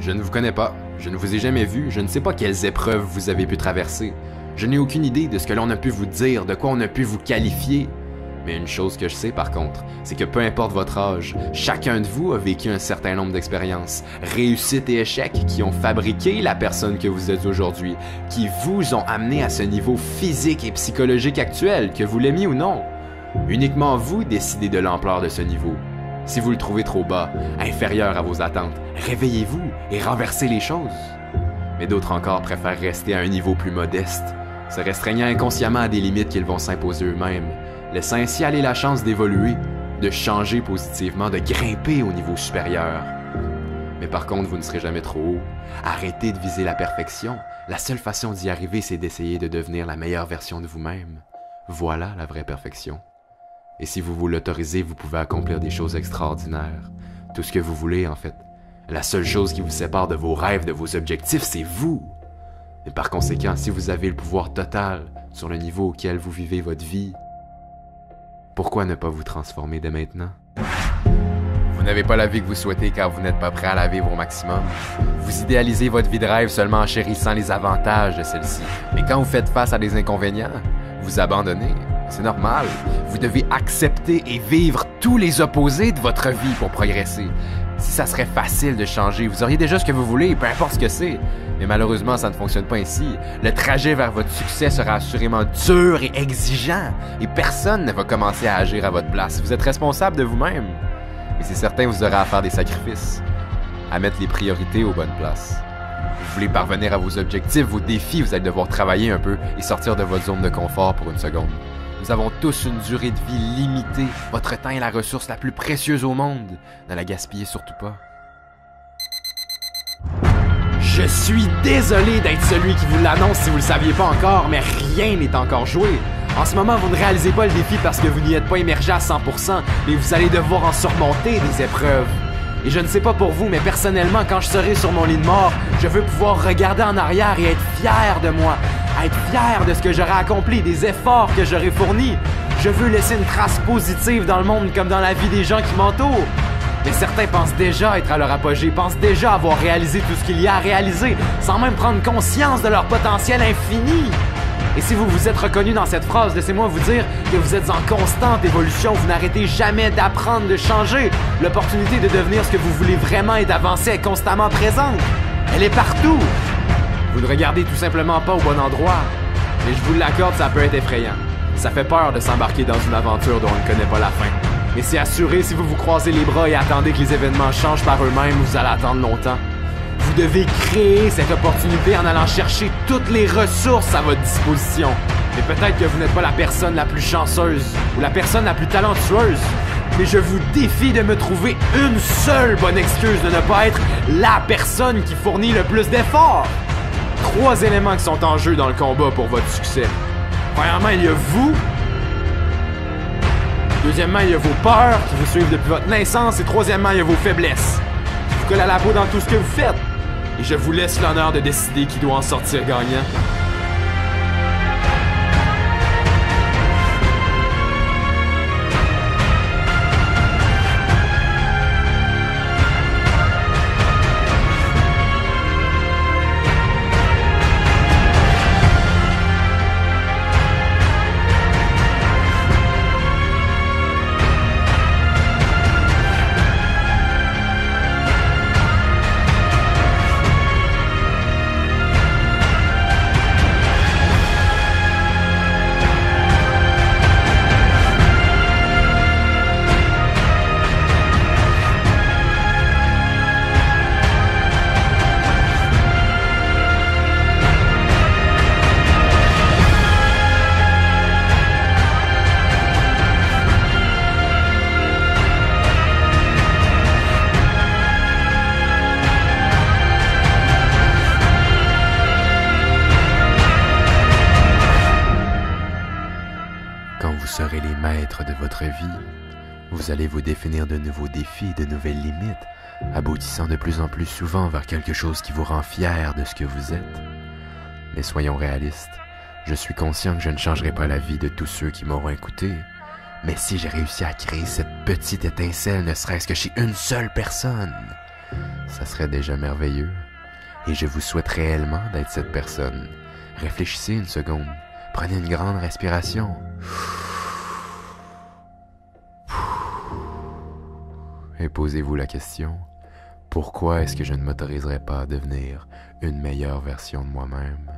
Je ne vous connais pas, je ne vous ai jamais vu, je ne sais pas quelles épreuves vous avez pu traverser. Je n'ai aucune idée de ce que l'on a pu vous dire, de quoi on a pu vous qualifier. Mais une chose que je sais par contre, c'est que peu importe votre âge, chacun de vous a vécu un certain nombre d'expériences, réussites et échecs qui ont fabriqué la personne que vous êtes aujourd'hui, qui vous ont amené à ce niveau physique et psychologique actuel, que vous l'aimiez ou non. Uniquement vous décidez de l'ampleur de ce niveau. Si vous le trouvez trop bas, inférieur à vos attentes, réveillez-vous et renversez les choses. Mais d'autres encore préfèrent rester à un niveau plus modeste, se restreignant inconsciemment à des limites qu'ils vont s'imposer eux-mêmes, laissant ainsi aller la chance d'évoluer, de changer positivement, de grimper au niveau supérieur. Mais par contre, vous ne serez jamais trop haut. Arrêtez de viser la perfection. La seule façon d'y arriver, c'est d'essayer de devenir la meilleure version de vous-même. Voilà la vraie perfection. Et si vous vous l'autorisez, vous pouvez accomplir des choses extraordinaires. Tout ce que vous voulez, en fait. La seule chose qui vous sépare de vos rêves, de vos objectifs, c'est vous. Et par conséquent, si vous avez le pouvoir total sur le niveau auquel vous vivez votre vie, pourquoi ne pas vous transformer dès maintenant? Vous n'avez pas la vie que vous souhaitez car vous n'êtes pas prêt à la vivre au maximum. Vous idéalisez votre vie de rêve seulement en chérissant les avantages de celle-ci. Mais quand vous faites face à des inconvénients, vous abandonnez. C'est normal. Vous devez accepter et vivre tous les opposés de votre vie pour progresser. Si ça serait facile de changer, vous auriez déjà ce que vous voulez, peu importe ce que c'est. Mais malheureusement, ça ne fonctionne pas ainsi. Le trajet vers votre succès sera assurément dur et exigeant. Et personne ne va commencer à agir à votre place. Vous êtes responsable de vous-même. Et c'est certain, vous aurez à faire des sacrifices. À mettre les priorités aux bonnes places. Vous voulez parvenir à vos objectifs, vos défis, vous allez devoir travailler un peu et sortir de votre zone de confort pour une seconde. Nous avons tous une durée de vie limitée. Votre temps est la ressource la plus précieuse au monde. Ne la gaspillez surtout pas. Je suis désolé d'être celui qui vous l'annonce si vous le saviez pas encore, mais rien n'est encore joué. En ce moment, vous ne réalisez pas le défi parce que vous n'y êtes pas immergé à 100%, mais vous allez devoir en surmonter des épreuves. Et je ne sais pas pour vous, mais personnellement, quand je serai sur mon lit de mort, je veux pouvoir regarder en arrière et être fier de moi, être fier de ce que j'aurai accompli, des efforts que j'aurai fournis. Je veux laisser une trace positive dans le monde comme dans la vie des gens qui m'entourent. Mais certains pensent déjà être à leur apogée, pensent déjà avoir réalisé tout ce qu'il y a à réaliser, sans même prendre conscience de leur potentiel infini. Et si vous vous êtes reconnu dans cette phrase, laissez-moi vous dire que vous êtes en constante évolution, vous n'arrêtez jamais d'apprendre, de changer. L'opportunité de devenir ce que vous voulez vraiment et d'avancer est constamment présente. Elle est partout. Vous ne regardez tout simplement pas au bon endroit. Mais je vous l'accorde, ça peut être effrayant. Ça fait peur de s'embarquer dans une aventure dont on ne connaît pas la fin. Mais c'est assuré, si vous vous croisez les bras et attendez que les événements changent par eux-mêmes, vous allez attendre longtemps. Vous devez créer cette opportunité en allant chercher toutes les ressources à votre disposition. Mais peut-être que vous n'êtes pas la personne la plus chanceuse ou la personne la plus talentueuse. Mais je vous défie de me trouver une seule bonne excuse de ne pas être la personne qui fournit le plus d'efforts. 3 éléments qui sont en jeu dans le combat pour votre succès. Premièrement, il y a vous. Deuxièmement, il y a vos peurs qui vous suivent depuis votre naissance. Et troisièmement, il y a vos faiblesses qui vous collent à la peau dans tout ce que vous faites. Et je vous laisse l'honneur de décider qui doit en sortir gagnant. Quand vous serez les maîtres de votre vie, vous allez vous définir de nouveaux défis, de nouvelles limites, aboutissant de plus en plus souvent vers quelque chose qui vous rend fier de ce que vous êtes. Mais soyons réalistes, je suis conscient que je ne changerai pas la vie de tous ceux qui m'auront écouté. Mais si j'ai réussi à créer cette petite étincelle, ne serait-ce que chez une seule personne, ça serait déjà merveilleux. Et je vous souhaite réellement d'être cette personne. Réfléchissez une seconde. Prenez une grande respiration. Et posez-vous la question, pourquoi est-ce que je ne m'autoriserais pas à devenir une meilleure version de moi-même?